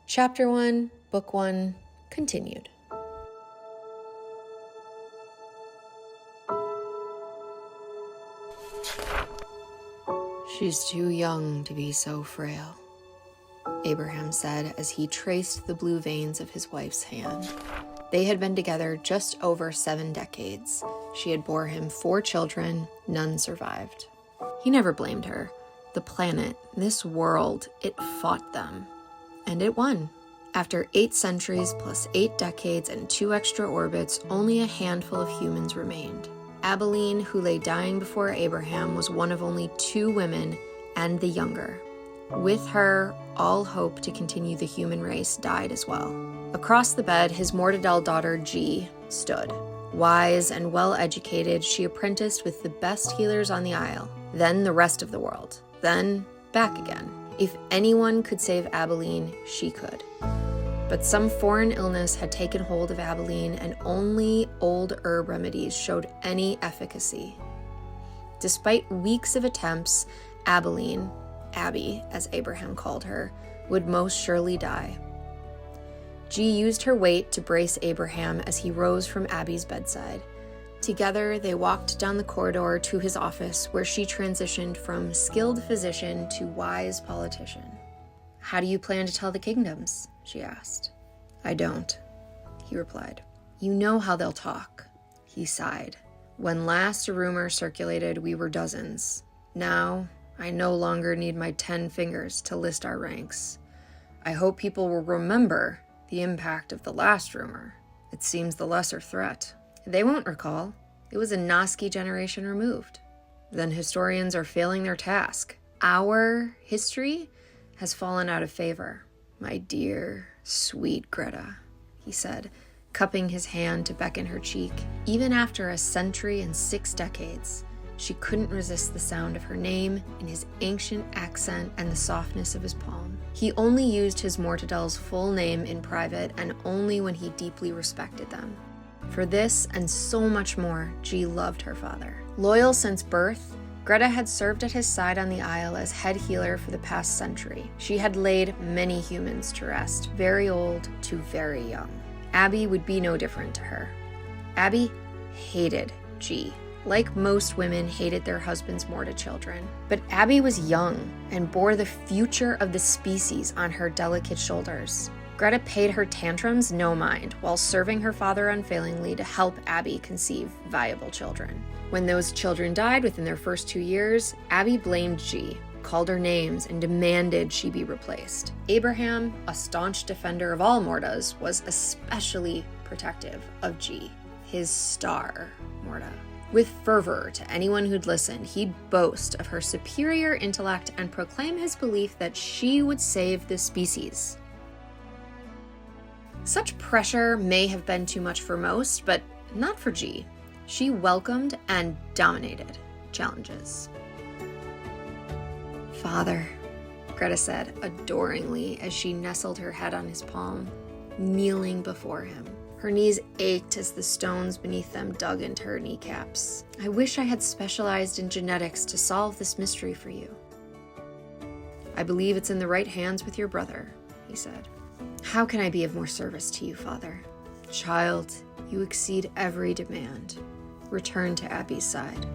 Chapter 1, Book 1, continued. "She's too young to be so frail," Abraham said as he traced the blue veins of his wife's hand. They had been together just over 7 decades. She had bore him 4 children, none survived. He never blamed her. The planet, this world, it fought them. And it won. After 8 centuries plus 8 decades and 2 extra orbits, only a handful of humans remained. Abilene, who lay dying before Abraham, was one of only 2 women, and the younger. With her, all hope to continue the human race died as well. Across the bed, his mortadel daughter, G, stood. Wise and well-educated, she apprenticed with the best healers on the Isle, then the rest of the world, then back again. If anyone could save Abilene, she could. But some foreign illness had taken hold of Abilene, and only old herb remedies showed any efficacy. Despite weeks of attempts, Abilene, Abby as Abraham called her, would most surely die. G used her weight to brace Abraham as he rose from Abby's bedside. Together, they walked down the corridor to his office, where she transitioned from skilled physician to wise politician. "How do you plan to tell the kingdoms?" she asked. "I don't," he replied. "You know how they'll talk," he sighed. "When last a rumor circulated, we were dozens. Now, I no longer need my 10 fingers to list our ranks. I hope people will remember the impact of the last rumor. It seems the lesser threat. They won't recall. It was a Noski generation removed. Then historians are failing their task. Our history has fallen out of favor." "My dear, sweet Greta," he said, cupping his hand to beckon her cheek. Even after a century and 6 decades, she couldn't resist the sound of her name in his ancient accent and the softness of his palm. He only used his mortadel's full name in private, and only when he deeply respected them. For this and so much more, G loved her father. Loyal since birth, Greta had served at his side on the Isle as head healer for the past century. She had laid many humans to rest, very old to very young. Abby would be no different to her. Abby hated G, like most women hated their husbands' mortal children. But Abby was young and bore the future of the species on her delicate shoulders. Greta paid her tantrums no mind while serving her father unfailingly to help Abby conceive viable children. When those children died within their first 2 years, Abby blamed G, called her names, and demanded she be replaced. Abraham, a staunch defender of all mortas, was especially protective of G, his star morta. With fervor to anyone who'd listen, he'd boast of her superior intellect and proclaim his belief that she would save the species. Such pressure may have been too much for most, but not for G. She welcomed and dominated challenges. "Father," Greta said adoringly as she nestled her head on his palm, kneeling before him. Her knees ached as the stones beneath them dug into her kneecaps. "I wish I had specialized in genetics to solve this mystery for you." "I believe it's in the right hands with your brother," he said. "How can I be of more service to you, Father?" "Child, you exceed every demand. Return to Abby's side."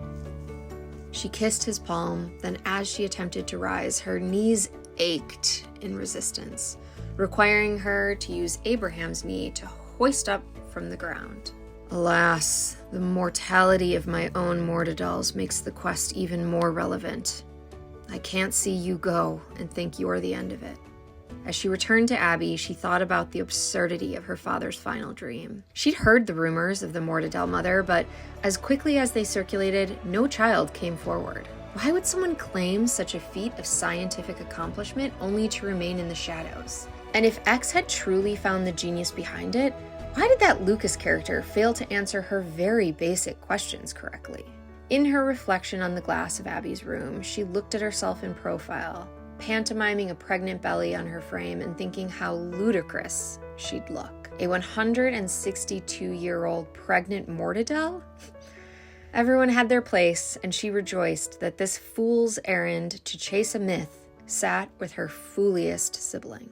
She kissed his palm, then as she attempted to rise, her knees ached in resistance, requiring her to use Abraham's knee to hoist up from the ground. "Alas, the mortality of my own mortadels makes the quest even more relevant. I can't see you go and think you're the end of it." As she returned to Abby, she thought about the absurdity of her father's final dream. She'd heard the rumors of the mortadel mother, but as quickly as they circulated, no child came forward. Why would someone claim such a feat of scientific accomplishment only to remain in the shadows? And if X had truly found the genius behind it, why did that Lucas character fail to answer her very basic questions correctly? In her reflection on the glass of Abby's room, she looked at herself in profile, pantomiming a pregnant belly on her frame and thinking how ludicrous she'd look. A 162-year-old pregnant mortadel? Everyone had their place, and she rejoiced that this fool's errand to chase a myth sat with her fooliest sibling.